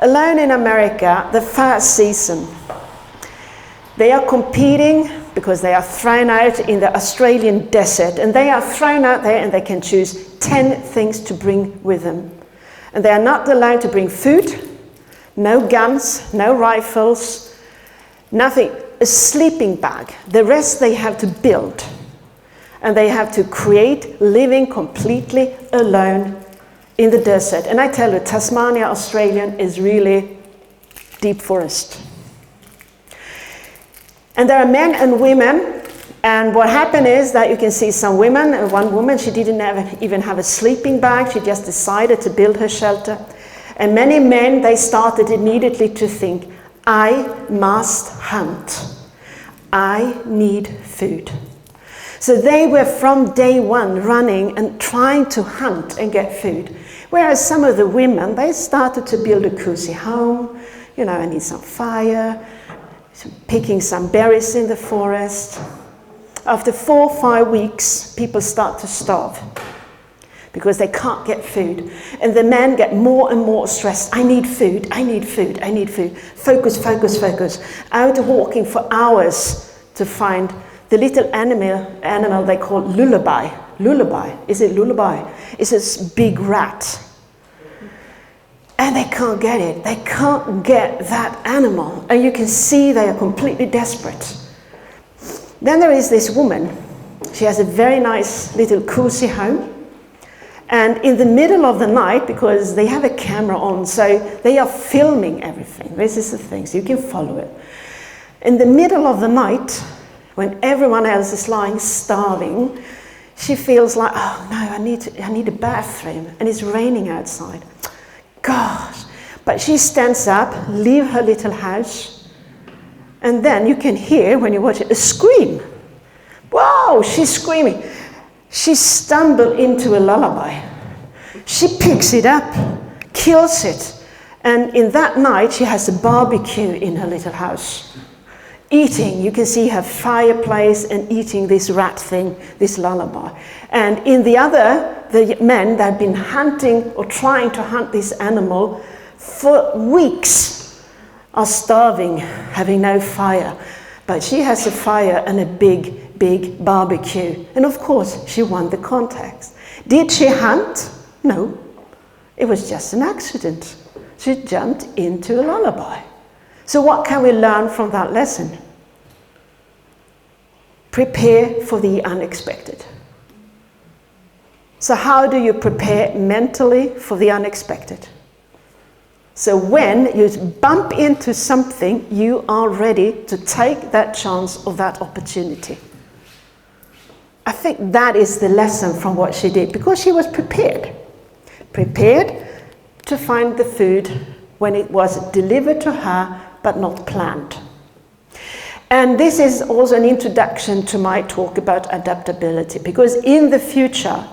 Alone in America, the first season, they are competing because they are thrown out in the Australian desert, and they are thrown out there and they can choose 10 things to bring with them. And they are not allowed to bring food, no guns, no rifles, nothing, a sleeping bag. The rest they have to build. And they have to create living completely alone in the desert. And I tell you, Tasmania, Australian is really deep forest. And there are men and women, and what happened is that you can see some women, and one woman, she didn't even have a sleeping bag, she just decided to build her shelter. And many men, they started immediately to think, I must hunt. I need food. So they were from day one running and trying to hunt and get food. Whereas some of the women, they started to build a cozy home. You know, I need some fire, picking some berries in the forest. After 4 or 5 weeks, people start to starve because they can't get food. And the men get more and more stressed. I need food, I need food, I need food. Focus, focus, focus. Out walking for hours to find the little animal they call lullaby. Lullaby, is it lullaby? It's this big rat. And they can't get it. They can't get that animal. And you can see they are completely desperate. Then there is this woman. She has a very nice little cozy home. And in the middle of the night, because they have a camera on, so they are filming everything. This is the thing, so you can follow it. In the middle of the night, when everyone else is lying starving, she feels like, oh no, I need a bathroom, and it's raining outside. Gosh. But she stands up, leave her little house, and then you can hear, when you watch it, a scream. Wow, she's screaming. She stumbled into a lullaby. She picks it up, kills it, and in that night she has a barbecue in her little house. Eating, you can see her fireplace and eating this rat thing, this lullaby. And in the men that have been hunting or trying to hunt this animal for weeks are starving, having no fire. But she has a fire and a big barbecue. And of course, she won the contest. Did she hunt? No. It was just an accident. She jumped into a lullaby. So what can we learn from that lesson? Prepare for the unexpected. So how do you prepare mentally for the unexpected? So when you bump into something, you are ready to take that chance or that opportunity. I think that is the lesson from what she did, because she was prepared. Prepared to find the food when it was delivered to her, but not planned. And this is also an introduction to my talk about adaptability, because in the future,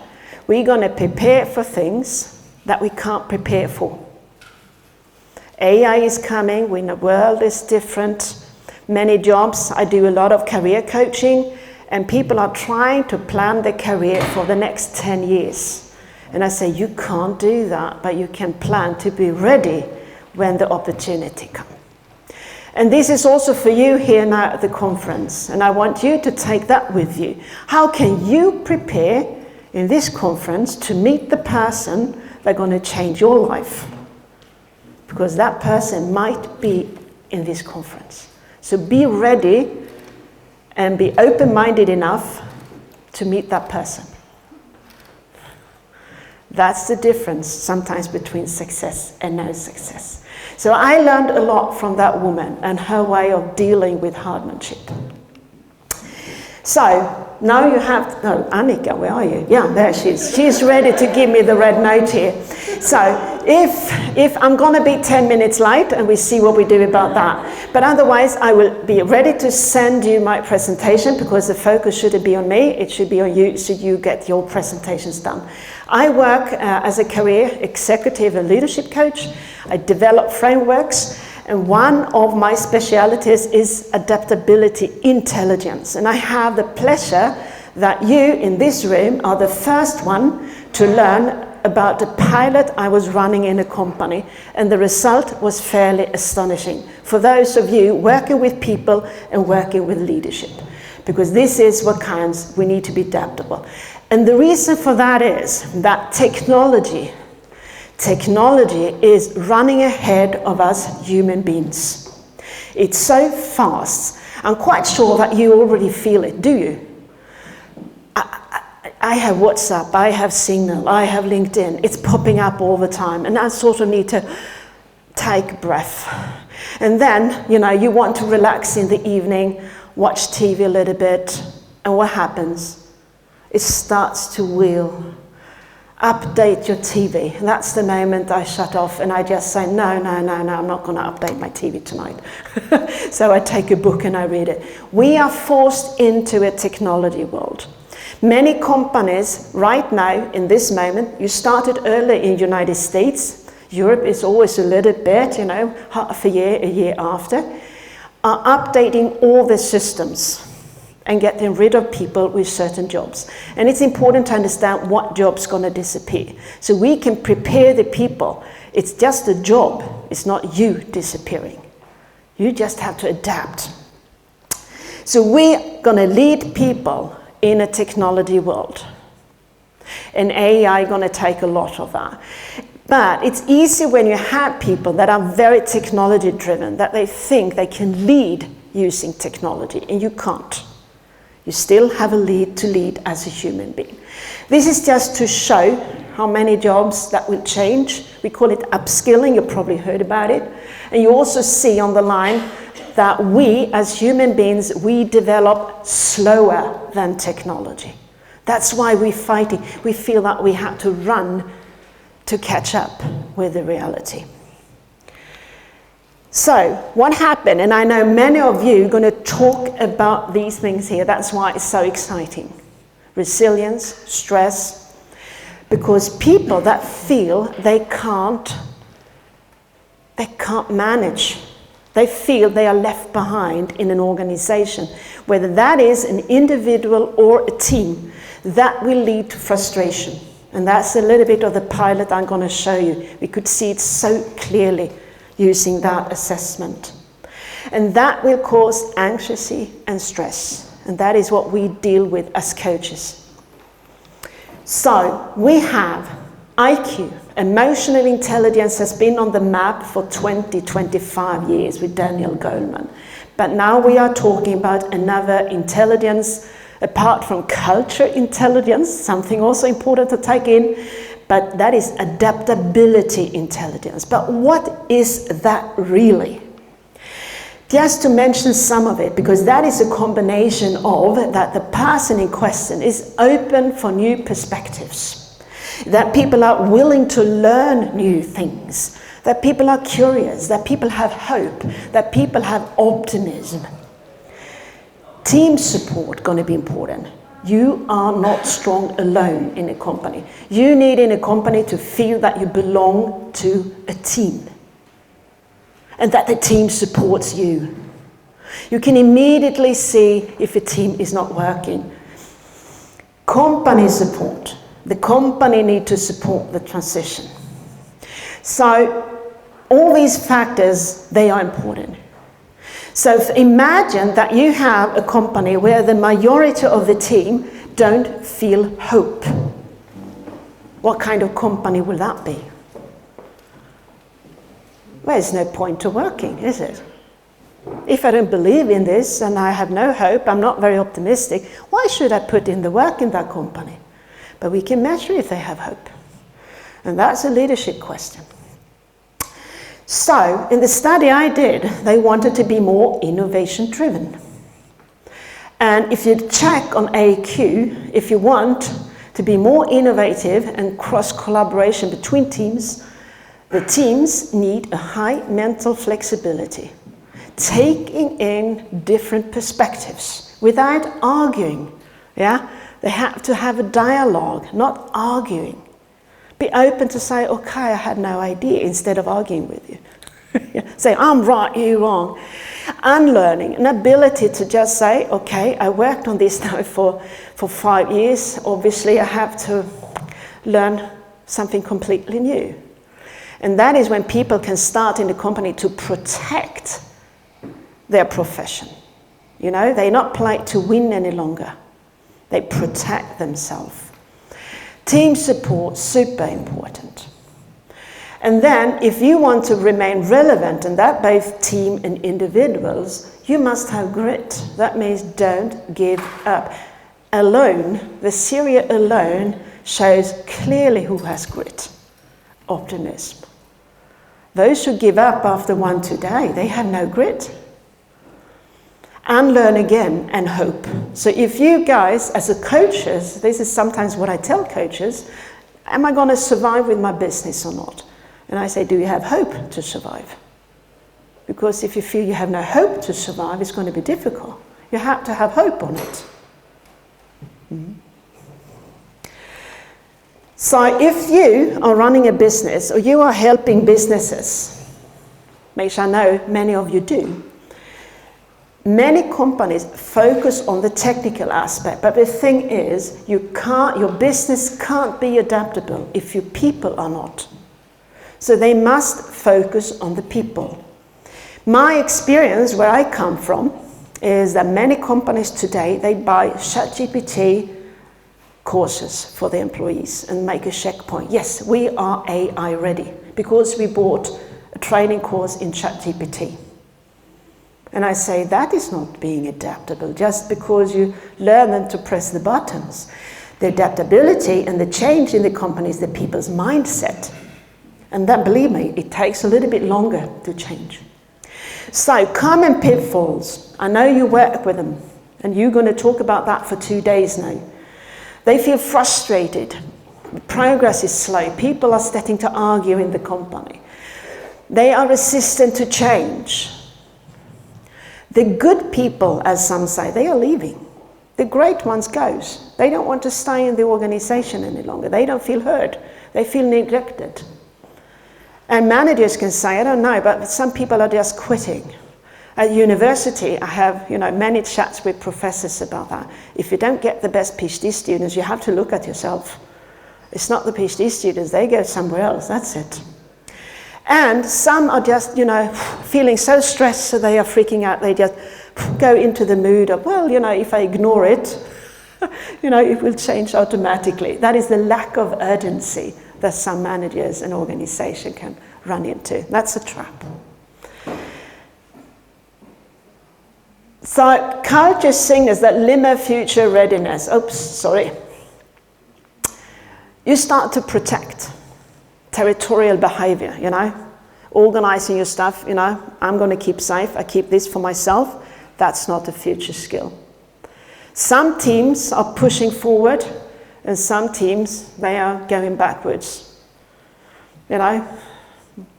we're going to prepare for things that we can't prepare for. AI is coming, when the world is different. Many jobs, I do a lot of career coaching, and people are trying to plan their career for the next 10 years. And I say, you can't do that, but you can plan to be ready when the opportunity comes. And this is also for you here now at the conference, and I want you to take that with you. How can you prepare in this conference to meet the person that's going to change your life? Because that person might be in this conference. So be ready and be open-minded enough to meet that person. That's the difference sometimes between success and no success. So I learned a lot from that woman and her way of dealing with hardship. So now you have, no, Annika, where are you? Yeah, there she is. She's ready to give me the red note here. So if I'm going to be 10 minutes late, and we see what we do about that. But otherwise, I will be ready to send you my presentation, because the focus shouldn't be on me, it should be on you, so you get your presentations done. I work as a career executive and leadership coach. I develop frameworks. And one of my specialities is adaptability intelligence. And I have the pleasure that you in this room are the first one to learn about a pilot I was running in a company, and the result was fairly astonishing for those of you working with people and working with leadership, because this is what counts. We need to be adaptable. And the reason for that is that technology is running ahead of us human beings. It's so fast. I'm quite sure that you already feel it, do you? I have WhatsApp, I have Signal, I have LinkedIn. It's popping up all the time, and I sort of need to take a breath. And then, you want to relax in the evening, watch TV a little bit, and what happens? It starts to wheel. Update your TV. That's the moment I shut off and I just say, no, I'm not going to update my TV tonight. So I take a book and I read it. We are forced into a technology world. Many companies right now, in this moment, you started early in the United States. Europe is always a little bit, half a year after, are updating all the systems and getting rid of people with certain jobs. And it's important to understand what job's going to disappear. So we can prepare the people. It's just a job. It's not you disappearing. You just have to adapt. So we're going to lead people in a technology world. And AI going to take a lot of that. But it's easy when you have people that are very technology driven, that they think they can lead using technology, and you can't. You still have a lead to lead as a human being. This is just to show how many jobs that will change. We call it upskilling. You probably heard about it. And you also see on the line that we, as human beings, we develop slower than technology. That's why we're fighting. We feel that we have to run to catch up with the reality. So, what happened, and I know many of you are going to talk about these things here, that's why it's so exciting. Resilience, stress, because people that feel they can't manage, they feel they are left behind in an organization, whether that is an individual or a team, that will lead to frustration. And that's a little bit of the pilot I'm going to show you. We could see it so clearly using that assessment. And that will cause anxiety and stress. And that is what we deal with as coaches. So we have IQ. Emotional intelligence has been on the map for 25 years with Daniel Goleman. But now we are talking about another intelligence, apart from culture intelligence, something also important to take in, but that is adaptability intelligence. But what is that really? Just to mention some of it, because that is a combination of that the person in question is open for new perspectives, that people are willing to learn new things, that people are curious, that people have hope, that people have optimism. Team support going to be important. You are not strong alone in a company. You need in a company to feel that you belong to a team and that the team supports you. You can immediately see if a team is not working. Company support. The company need to support the transition. So all these factors, they are important. So imagine that you have a company where the majority of the team don't feel hope. What kind of company will that be? Well, there's no point to working, is it? If I don't believe in this and I have no hope, I'm not very optimistic, why should I put in the work in that company? But we can measure if they have hope. And that's a leadership question. So, in the study I did, they wanted to be more innovation-driven. And if you check on AQ, if you want to be more innovative and cross-collaboration between teams, the teams need a high mental flexibility, taking in different perspectives without arguing. Yeah? They have to have a dialogue, not arguing. Be open to say, okay, I had no idea, instead of arguing with you. Say, I'm right, you're wrong. Unlearning, an ability to just say, okay, I worked on this now for 5 years. Obviously, I have to learn something completely new. And that is when people can start in the company to protect their profession. You know, they're not playing to win any longer. They protect themselves. Team support, super important. And then, if you want to remain relevant, and that both team and individuals, you must have grit. That means don't give up. Alone, the Syria alone shows clearly who has grit. Optimism. Those who give up after 1-2 days, they have no grit. And learn again and hope. So if you guys, as a coaches, this is sometimes what I tell coaches, am I going to survive with my business or not? And I say, do you have hope to survive? Because if you feel you have no hope to survive, it's going to be difficult. You have to have hope on it. Mm-hmm. So if you are running a business or you are helping businesses, which I know many of you do, many companies focus on the technical aspect, but the thing is, your business can't be adaptable if your people are not. So they must focus on the people. My experience, where I come from, is that many companies today, they buy ChatGPT courses for the employees and make a checkpoint. Yes, we are AI ready because we bought a training course in ChatGPT. And I say that is not being adaptable just because you learn them to press the buttons. The adaptability and the change in the company is the people's mindset. And that, believe me, it takes a little bit longer to change. So, common pitfalls. I know you work with them, and you're going to talk about that for 2 days now. They feel frustrated. Progress is slow. People are starting to argue in the company. They are resistant to change. The good people, as some say, they are leaving. The great ones goes. They don't want to stay in the organization any longer. They don't feel heard. They feel neglected. And managers can say, I don't know, but some people are just quitting. At university, I have many chats with professors about that. If you don't get the best PhD students, you have to look at yourself. It's not the PhD students, they go somewhere else, that's it. And some are just, feeling so stressed, so they are freaking out. They just go into the mood of, well, if I ignore it, it will change automatically. That is the lack of urgency that some managers and organizations can run into. That's a trap. So culture signals that limit future readiness. Oops, sorry. You start to protect territorial behavior, organizing your stuff, I'm going to keep safe, I keep this for myself. That's not a future skill. Some teams are pushing forward, and some teams, they are going backwards. We're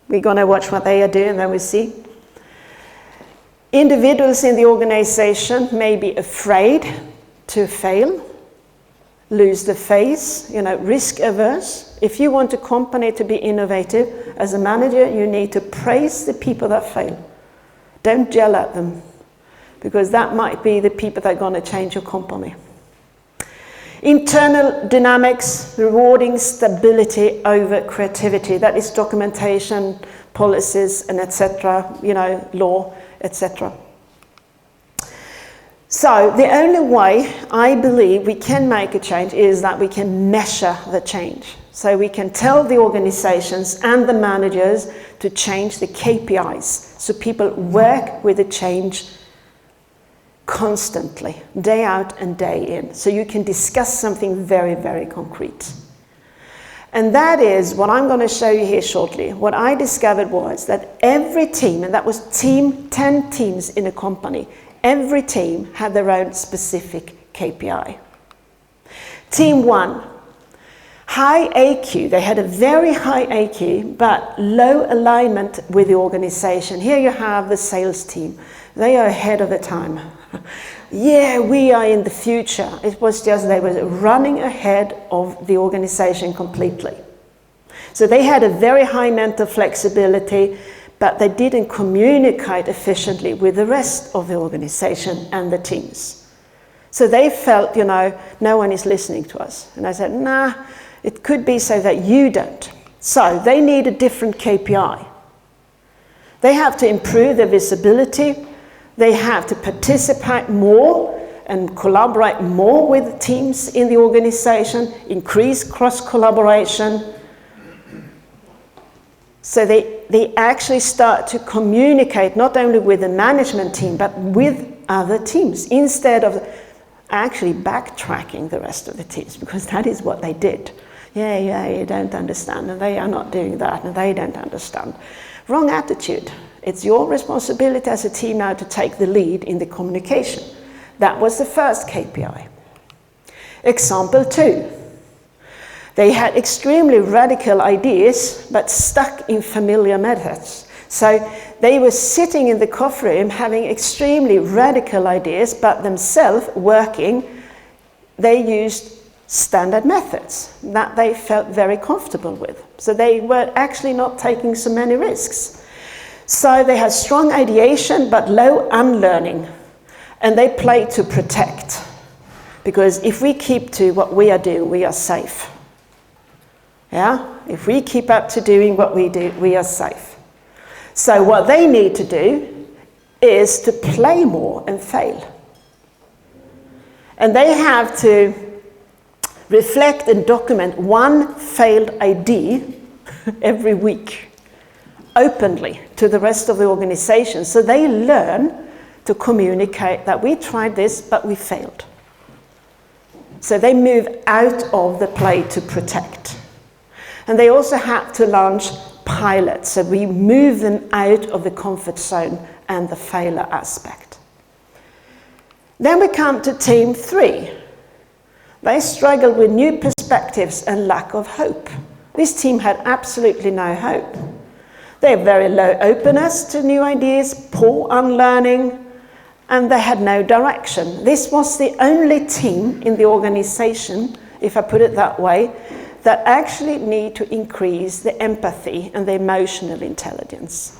going to watch what they are doing, and then we see. Individuals in the organization may be afraid to fail, lose the face, risk averse. If you want a company to be innovative, as a manager, you need to praise the people that fail. Don't yell at them, because that might be the people that are going to change your company. Internal dynamics, rewarding stability over creativity. That is documentation, policies, and etc., law, etc. So the only way I believe we can make a change is that we can measure the change. So we can tell the organizations and the managers to change the KPIs, so people work with the change constantly, day out and day in. So you can discuss something very, very concrete. And that is what I'm going to show you here shortly. What I discovered was that every team, and that was 10 teams in a company, every team had their own specific KPI. Team 1, high AQ. They had a very high AQ, but low alignment with the organization. Here you have the sales team. They are ahead of the time. Yeah, we are in the future. It was just they were running ahead of the organization completely. So they had a very high mental flexibility, but they didn't communicate efficiently with the rest of the organization and the teams. So they felt, no one is listening to us. And I said, nah, It could be so that you don't. So they need a different KPI. They have to improve their visibility. They have to participate more and collaborate more with teams in the organization, increase cross-collaboration. So they actually start to communicate not only with the management team, but with other teams, instead of actually backtracking the rest of the teams, because that is what they did. Yeah, you don't understand, and they are not doing that, and they don't understand. Wrong attitude. It's your responsibility as a team now to take the lead in the communication. That was the first KPI. Example 2. They had extremely radical ideas, but stuck in familiar methods. So they were sitting in the coffee room having extremely radical ideas, but themselves working, they used standard methods that they felt very comfortable with. So they were actually not taking so many risks. So they had strong ideation, but low unlearning. And they played to protect. Because if we keep to what we are doing, we are safe. Yeah? If we keep up to doing what we do, we are safe. So what they need to do is to play more and fail. And they have to reflect and document one failed idea every week, openly to the rest of the organization. So they learn to communicate that we tried this, but we failed. So they move out of the play to protect. And they also had to launch pilots, so we move them out of the comfort zone and the failure aspect. Then we come to team 3. They struggled with new perspectives and lack of hope. This team had absolutely no hope. They had very low openness to new ideas, poor unlearning, and they had no direction. This was the only team in the organization, if I put it that way, that actually need to increase the empathy and the emotional intelligence.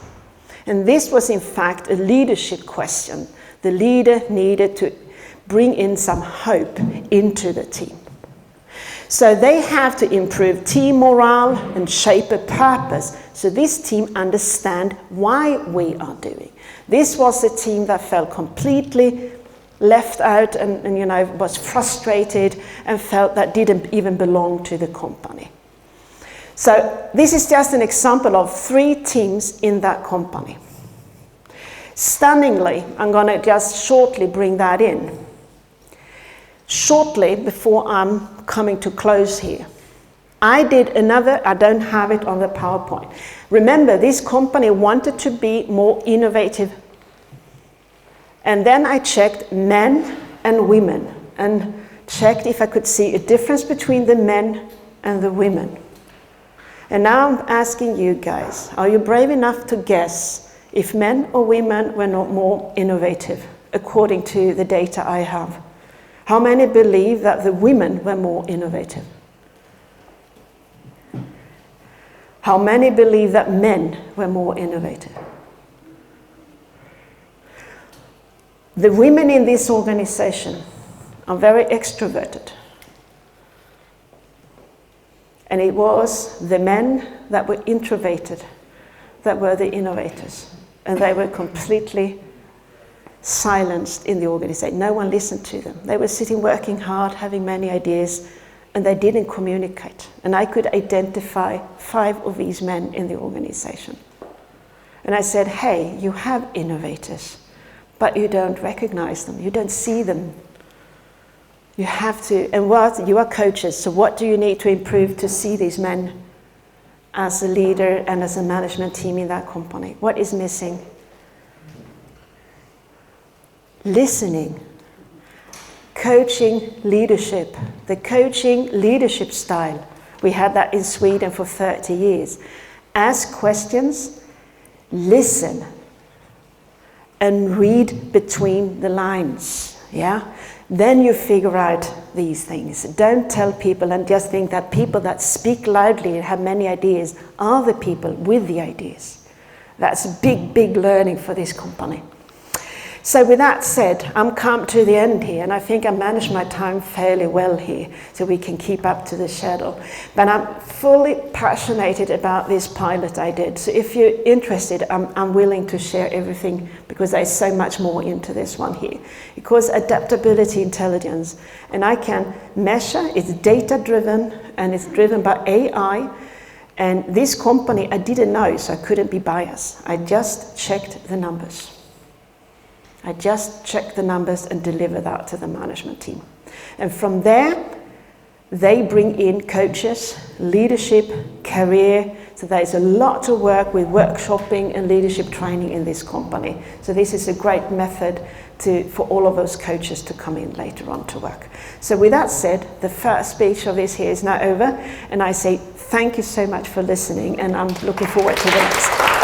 And this was in fact a leadership question. The leader needed to bring in some hope into the team. So they have to improve team morale and shape a purpose, so this team understand why we are doing. This was a team that felt completely left out and was frustrated and felt that didn't even belong to the company. So this is just an example of 3 teams in that company. Stunningly, I'm going to just shortly bring that in. Shortly, before I'm coming to close here, I did another, I don't have it on the PowerPoint. Remember, this company wanted to be more innovative. And then I checked men and women and checked if I could see a difference between the men and the women. And now I'm asking you guys, are you brave enough to guess if men or women were not more innovative, according to the data I have? How many believe that the women were more innovative? How many believe that men were more innovative? The women in this organization are very extroverted. And it was the men that were introverted that were the innovators. And they were completely silenced in the organization. No one listened to them. They were sitting working hard, having many ideas, and they didn't communicate. And I could identify 5 of these men in the organization. And I said, hey, you have innovators, but you don't recognize them. You don't see them. You have to, and you are coaches, so what do you need to improve to see these men as a leader and as a management team in that company? What is missing? Listening. Coaching leadership. The coaching leadership style. We had that in Sweden for 30 years. Ask questions, listen, and read between the lines. Yeah? Then you figure out these things. Don't tell people and just think that people that speak loudly and have many ideas are the people with the ideas. That's a big, big learning for this company. So with that said, I'm come to the end here, and I think I managed my time fairly well here, so we can keep up to the schedule. But I'm fully passionate about this pilot I did. So if you're interested, I'm willing to share everything, because there's so much more into this one here. Because adaptability intelligence, and I can measure, it's data-driven, and it's driven by AI. And this company, I didn't know, so I couldn't be biased. I just checked the numbers. I just check the numbers and deliver that to the management team. And from there, they bring in coaches, leadership, career. So there's a lot of work with workshopping and leadership training in this company. So this is a great method for all of those coaches to come in later on to work. So with that said, the first speech of this here is now over. And I say thank you so much for listening, and I'm looking forward to the next.